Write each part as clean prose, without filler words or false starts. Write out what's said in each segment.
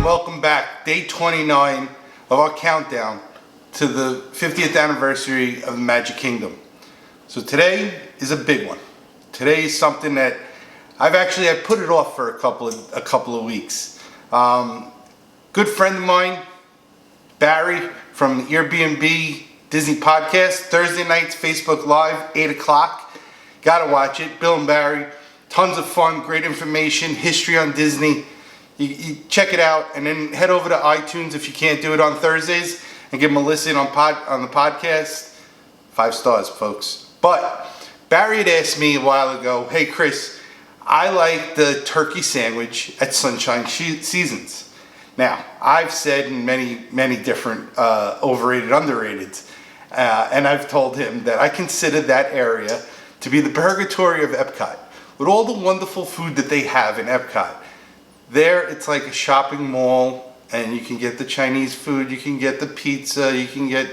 and welcome back. Day 29 of our countdown to the 50th anniversary of the Magic Kingdom. So today is a big one. Today is something that I put it off for a couple of weeks. Good friend of mine, Barry from the Airbnb Disney podcast, Thursday nights, Facebook Live, 8 o'clock. Gotta watch it. Bill and Barry, tons of fun, great information, history on Disney. You check it out, and then head over to iTunes if you can't do it on Thursdays, and give them a listen on the podcast. 5 stars, folks. But Barry had asked me a while ago, hey Chris, I like the turkey sandwich at Sunshine Seasons. Now, I've said in many different overrated, underrated, and I've told him that I consider that area to be the purgatory of Epcot. With all the wonderful food that they have in Epcot, there it's like a shopping mall, and you can get the Chinese food, you can get the pizza, you can get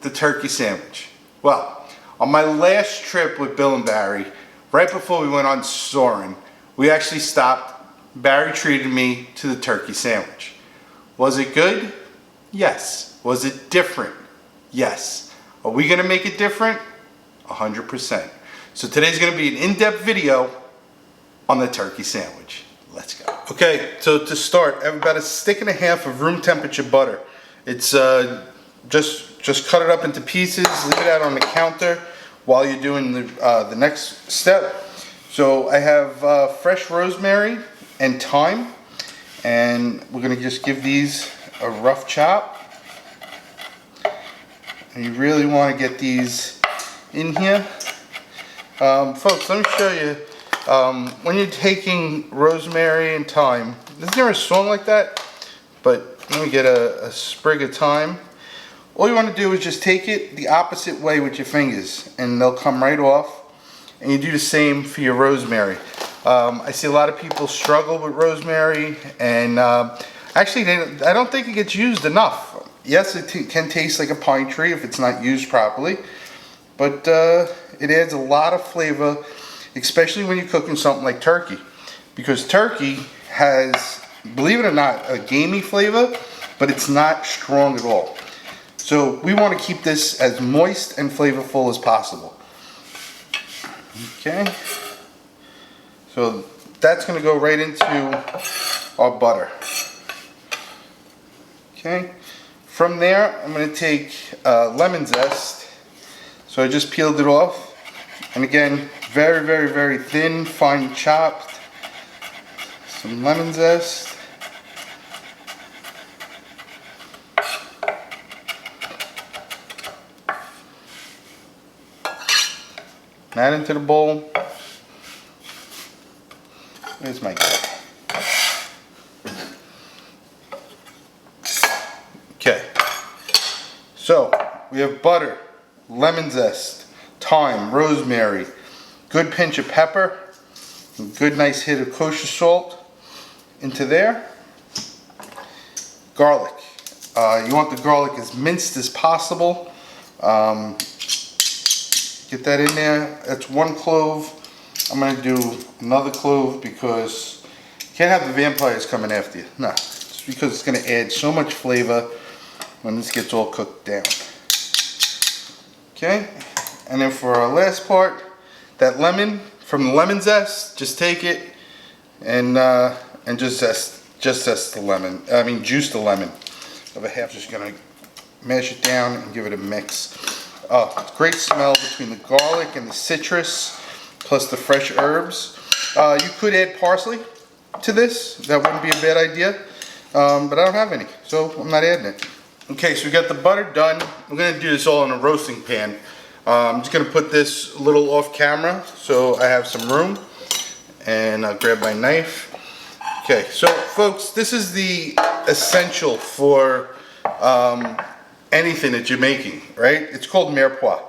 the turkey sandwich. Well, on my last trip with Bill and Barry, right before we went on Soarin', we actually stopped. Barry treated me to the turkey sandwich. Was it good? Yes. Was it different? Yes. Are we gonna make it different? 100%. So today's gonna be an in-depth video on the turkey sandwich. Let's go. Okay, so to start, I have about 1.5 sticks of room temperature butter. It's just cut it up into pieces, leave it out on the counter while you're doing the next step. So I have fresh rosemary and thyme, and we're gonna just give these a rough chop. And you really want to get these in here. Folks, let me show you. When you're taking rosemary and thyme, isn't there a song like that? But let me get a sprig of thyme. All you want to do is just take it the opposite way with your fingers, and they'll come right off. And you do the same for your rosemary. I see a lot of people struggle with rosemary, and actually I don't think it gets used enough. Yes, it can taste like a pine tree if it's not used properly, but it adds a lot of flavor, especially when you're cooking something like turkey, because turkey has, believe it or not, a gamey flavor, but it's not strong at all. So we want to keep this as moist and flavorful as possible. Okay, so that's going to go right into our butter. Okay, from there I'm going to take lemon zest. So I just peeled it off. And again, very, very, very thin, fine chopped. Some lemon zest. Add into the bowl. Where's my guy? Okay. So we have butter, lemon zest, thyme, rosemary, good pinch of pepper, a good nice hit of kosher salt into there. Garlic. You want the garlic as minced as possible. Get that in there. That's 1 clove. I'm going to do another clove because you can't have the vampires coming after you. No, it's because it's going to add so much flavor when this gets all cooked down. Okay. And then for our last part, that lemon from the lemon zest, just take it and just zest the lemon. I mean, juice the lemon of a half. Just gonna mash it down and give it a mix. Oh, great smell between the garlic and the citrus, plus the fresh herbs. You could add parsley to this. That wouldn't be a bad idea, but I don't have any, so I'm not adding it. Okay, so we got the butter done. We're gonna do this all in a roasting pan. I'm just going to put this a little off camera so I have some room, and I'll grab my knife. Okay, so folks, this is the essential for anything that you're making, right? It's called mirepoix,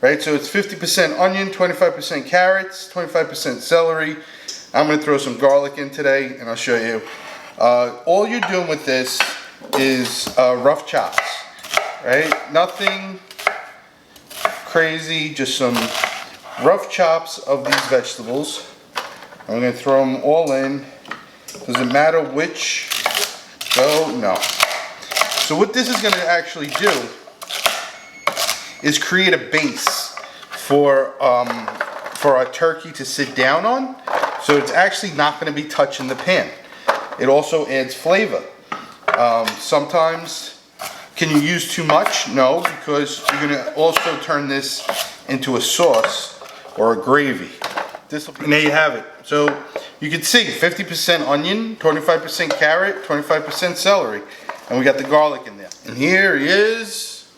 right? So it's 50% onion, 25% carrots, 25% celery. I'm going to throw some garlic in today, and I'll show you. All you're doing with this is rough chops, right? Nothing crazy, just some rough chops of these vegetables. I'm going to throw them all in. Doesn't matter which So no. So what this is going to actually do is create a base for our turkey to sit down on. So it's actually not going to be touching the pan. It also adds flavor. Sometimes, can you use too much? No, because you're going to also turn this into a sauce or a gravy. And there you have it. So you can see 50% onion, 25% carrot, 25% celery. And we got the garlic in there. And here is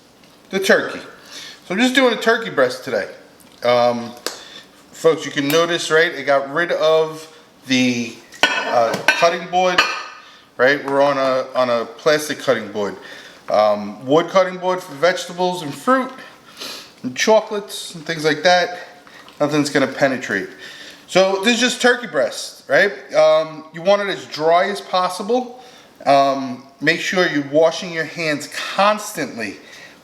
the turkey. So I'm just doing a turkey breast today. Folks, you can notice, right, I got rid of the cutting board, right? We're on a plastic cutting board. Wood cutting board for vegetables and fruit and chocolates and things like that. Nothing's gonna penetrate. So this is just turkey breast, right? You want it as dry as possible. Make sure you're washing your hands constantly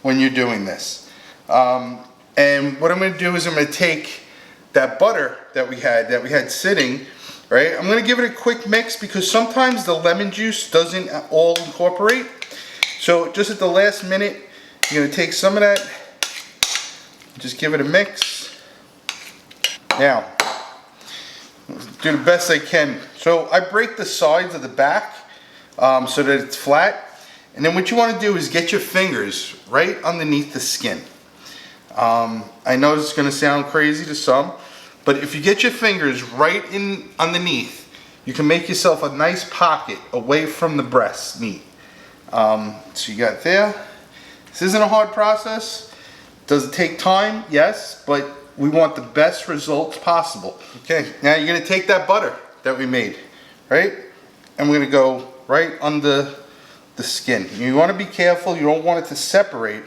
when you're doing this. And what I'm gonna do is I'm gonna take that butter that we had sitting, right? I'm gonna give it a quick mix because sometimes the lemon juice doesn't all incorporate. So just at the last minute, you're gonna take some of that, just give it a mix. Now, do the best I can. So I break the sides of the back so that it's flat. And then what you want to do is get your fingers right underneath the skin. I know it's going to sound crazy to some, but if you get your fingers right in underneath, you can make yourself a nice pocket away from the breast meat. So you got there. This isn't a hard process. Does it take time? Yes, but we want the best results possible. Okay, now you're going to take that butter that we made, right? And we're going to go right under the skin. You want to be careful. You don't want it to separate,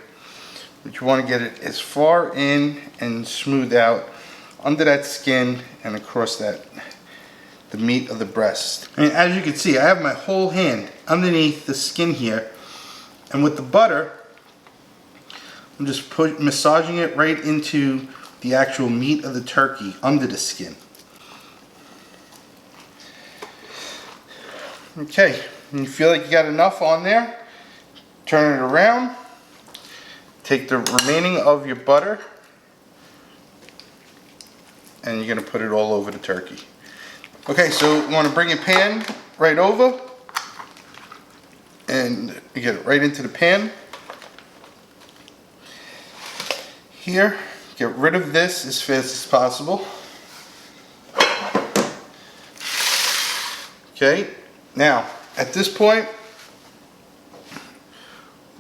but you want to get it as far in and smooth out under that skin and across the meat of the breast. And as you can see, I have my whole hand underneath the skin here, and with the butter, I'm just massaging it right into the actual meat of the turkey under the skin. Okay, when you feel like you got enough on there, turn it around. Take the remaining of your butter and you're going to put it all over the turkey. Okay, so you want to bring your pan right over and you get it right into the pan. Here, get rid of this as fast as possible. Okay, now at this point,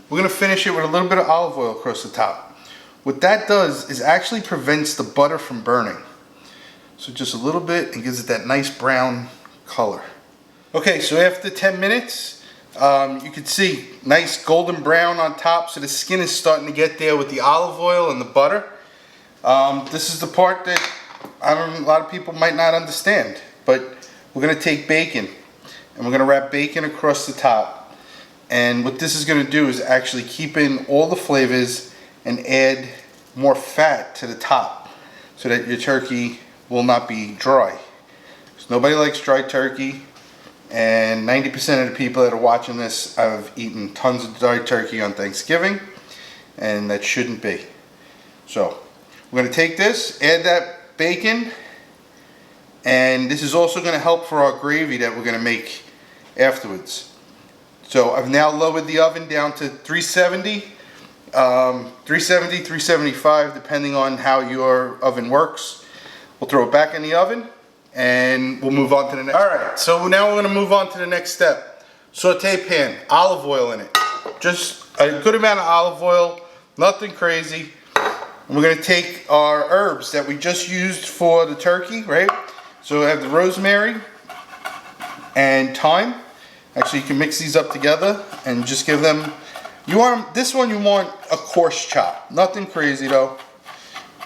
we're going to finish it with a little bit of olive oil across the top. What that does is actually prevents the butter from burning. So just a little bit and gives it that nice brown color. Okay, so after 10 minutes, you can see nice golden brown on top, so the skin is starting to get there with the olive oil and the butter. This is the part that a lot of people might not understand, but we're going to take bacon and we're going to wrap bacon across the top. And what this is going to do is actually keep in all the flavors and add more fat to the top so that your turkey will not be dry. Because nobody likes dry turkey, and 90% of the people that are watching this have eaten tons of dry turkey on Thanksgiving, and that shouldn't be. So we're going to take this, add that bacon, and this is also going to help for our gravy that we're going to make afterwards. So I've now lowered the oven down to 370, 375, depending on how your oven works. We'll throw it back in the oven and we'll move on to the next. All right, so now we're gonna move on to the next step. Saute pan, olive oil in it. Just a good amount of olive oil, nothing crazy. And we're gonna take our herbs that we just used for the turkey, right? So I have the rosemary and thyme. Actually, you can mix these up together and just give them, this one you want a coarse chop. Nothing crazy though.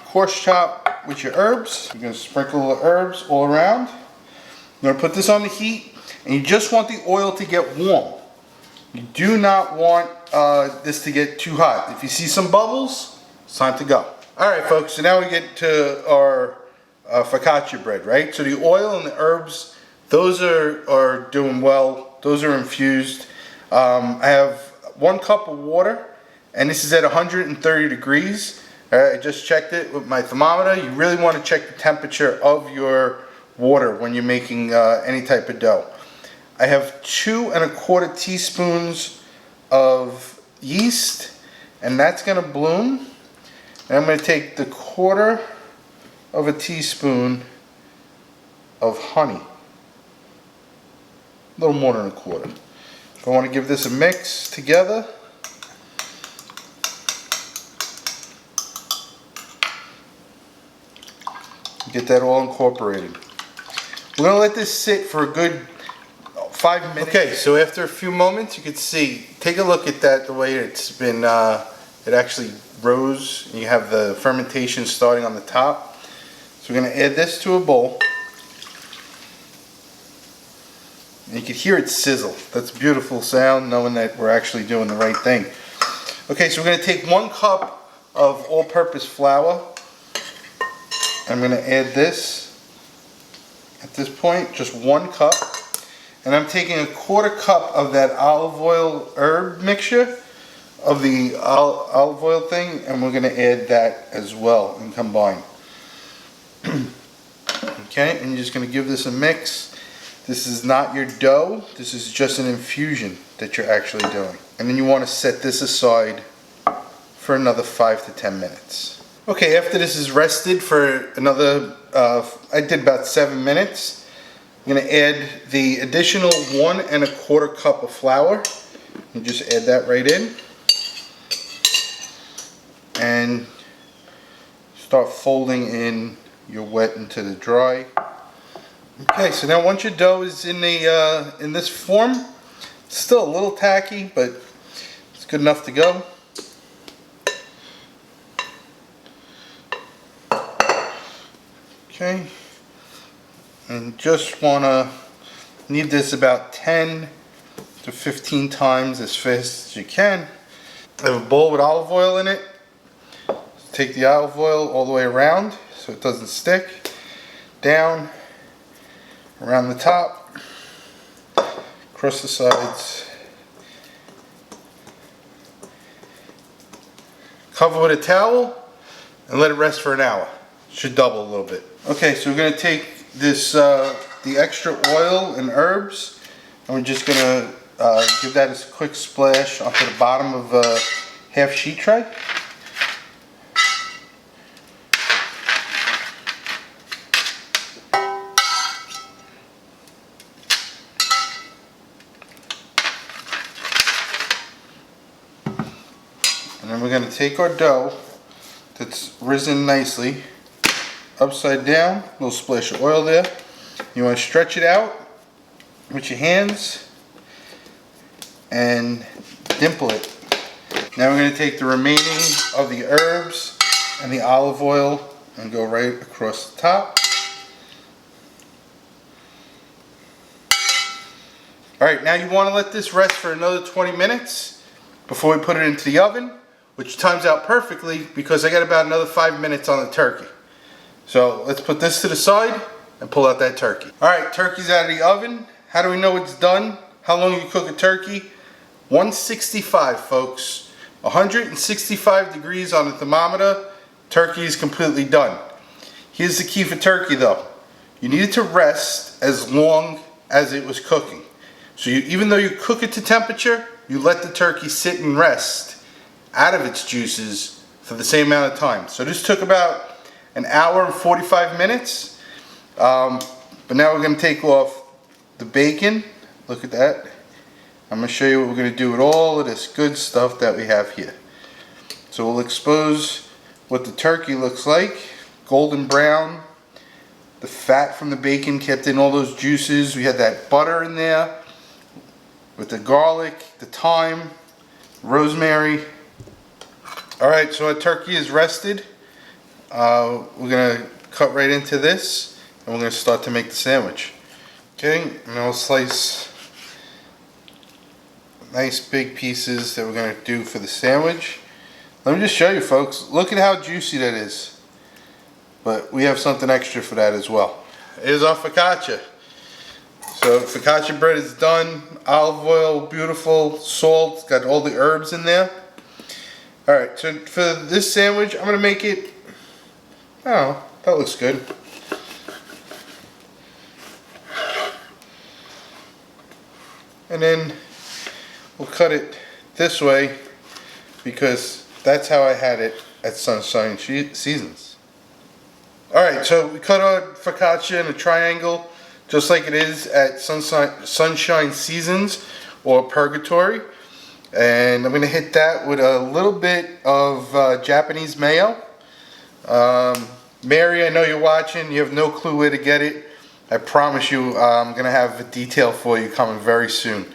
Coarse chop with your herbs. You're gonna sprinkle the herbs all around. You're gonna put this on the heat and you just want the oil to get warm. You do not want this to get too hot. If you see some bubbles, it's time to go. All right, folks, so now we get to our focaccia bread, right? So the oil and the herbs, those are doing well. Those are infused. I have 1 cup of water, and this is at 130 degrees. I just checked it with my thermometer. You really want to check the temperature of your water when you're making any type of dough. I have 2 1/4 teaspoons of yeast, and that's going to bloom. And I'm going to take the 1/4 of a teaspoon of honey. A little more than 1/4. I want to give this a mix together. Get that all incorporated. We're going to let this sit for a good 5 minutes. Okay, so after a few moments, you can see, take a look at that, the way it's been, it actually rose. You have the fermentation starting on the top. So we're going to add this to a bowl. And you can hear it sizzle. That's a beautiful sound, knowing that we're actually doing the right thing. Okay, so we're going to take 1 cup of all-purpose flour. I'm going to add this at this point, just 1 cup. And I'm taking a 1/4 cup of that olive oil herb mixture of the olive oil thing, and we're going to add that as well and combine. Okay, and you're just going to give this a mix. This is not your dough, this is just an infusion that you're actually doing. And then you want to set this aside for another 5 to 10 minutes. Okay, after this is rested for another, I did about 7 minutes, I'm going to add the additional 1 1/4 cup of flour. You just add that right in. And start folding in your wet into the dry. Okay, so now once your dough is in the in this form, it's still a little tacky, but it's good enough to go. Okay, and just wanna knead this about 10 to 15 times as fast as you can. I have a bowl with olive oil in it. Take the olive oil all the way around so it doesn't stick. Down, around the top, across the sides. Cover with a towel and let it rest for an hour. Should double a little bit. Okay, so we're going to take this, the extra oil and herbs, and we're just going to give that a quick splash onto the bottom of a half sheet tray. And then we're going to take our dough that's risen nicely, upside down, a little splash of oil there. You want to stretch it out with your hands and dimple it. Now we're going to take the remaining of the herbs and the olive oil and go right across the top. Alright, now you want to let this rest for another 20 minutes before we put it into the oven, which times out perfectly because I got about another 5 minutes on the turkey. So let's put this to the side and pull out that turkey. Alright, turkey's out of the oven. How do we know it's done? How long you cook a turkey? 165, folks. 165 degrees on the thermometer. Turkey is completely done. Here's the key for turkey though. You need it to rest as long as it was cooking. So even though you cook it to temperature, you let the turkey sit and rest out of its juices for the same amount of time. So this took about an hour and 45 minutes. But now we're going to take off the bacon. Look at that. I'm going to show you what we're going to do with all of this good stuff that we have here. So we'll expose what the turkey looks like. Golden brown. The fat from the bacon kept in all those juices. We had that butter in there with the garlic, the thyme, rosemary. Alright, so our turkey is rested. We're going to cut right into this and we're going to start to make the sandwich. Okay, and I'll slice nice big pieces that we're going to do for the sandwich. Let me just show you folks, look at how juicy that is. But we have something extra for that as well. Here's our focaccia. So focaccia bread is done. Olive oil, beautiful. Salt, it's got all the herbs in there. Alright, so for this sandwich, I'm going to make it, oh, that looks good. And then we'll cut it this way because that's how I had it at Sunshine Seasons. Alright, so we cut our focaccia in a triangle just like it is at Sunshine Seasons or Purgatory. And I'm going to hit that with a little bit of Japanese mayo. Mary, I know you're watching. You have no clue where to get it. I promise you I'm going to have a detail for you coming very soon.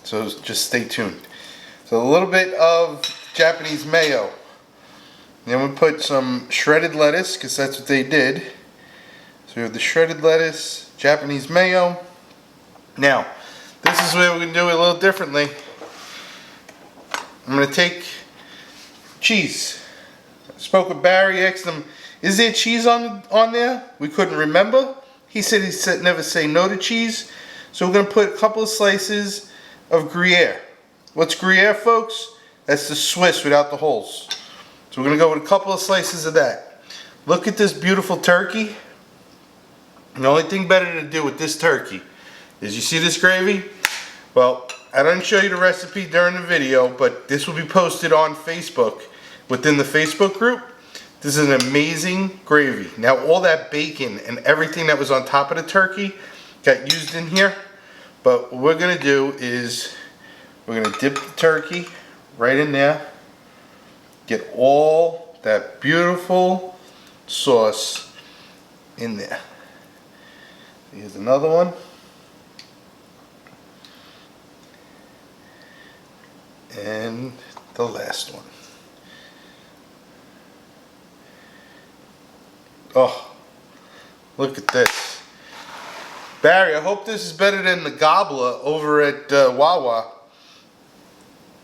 So just stay tuned. So a little bit of Japanese mayo. Then we put some shredded lettuce because that's what they did. So we have the shredded lettuce, Japanese mayo. Now, this is where we're going to do it a little differently. I'm going to take cheese. I spoke with Barry, asked him, is there cheese on there? We couldn't remember. He said never say no to cheese. So we're going to put a couple of slices of Gruyere. What's Gruyere, folks? That's the Swiss without the holes. So we're going to go with a couple of slices of that. Look at this beautiful turkey. And the only thing better to do with this turkey is, you see this gravy? Well, I didn't show you the recipe during the video, but this will be posted on Facebook within the Facebook group. This is an amazing gravy. Now all that bacon and everything that was on top of the turkey got used in here. But what we're going to do is we're going to dip the turkey right in there. Get all that beautiful sauce in there. Here's another one. And the last one. Oh, look at this. Barry, I hope this is better than the gobbler over at Wawa.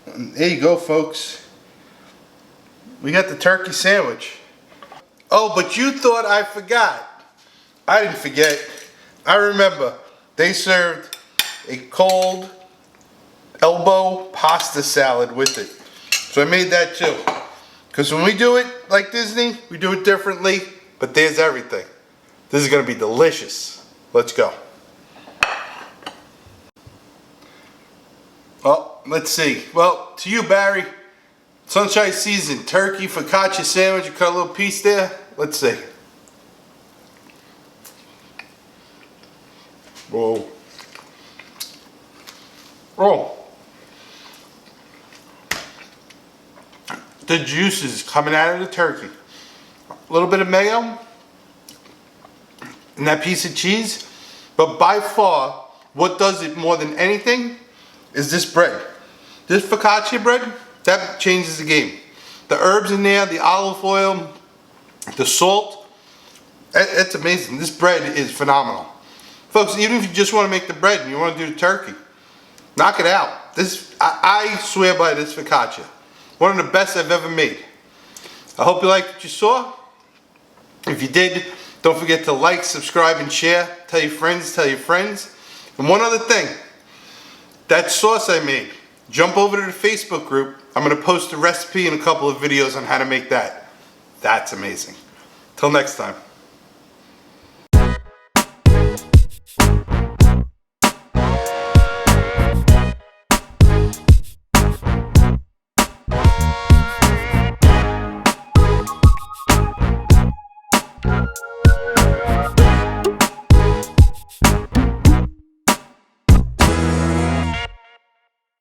There you go, folks. We got the turkey sandwich. Oh, but you thought I forgot. I didn't forget. I remember. They served a cold elbow pasta salad with it. So I made that too. Because when we do it like Disney, we do it differently. But there's everything. This is going to be delicious. Let's go. Well, let's see. Well, to you, Barry, Sunshine Season turkey focaccia sandwich. You cut a little piece there. Let's see. Whoa. Oh. The juices coming out of the turkey. A little bit of mayo and that piece of cheese. But by far, what does it more than anything is this bread. This focaccia bread, that changes the game. The herbs in there, the olive oil, the salt, it's amazing. This bread is phenomenal. Folks, even if you just want to make the bread and you want to do the turkey, knock it out. This, I swear by this focaccia. One of the best I've ever made. I hope you liked what you saw. If you did, don't forget to like, subscribe, and share. Tell your friends, tell your friends. And one other thing, that sauce I made, jump over to the Facebook group. I'm going to post a recipe and a couple of videos on how to make that. That's amazing. Till next time.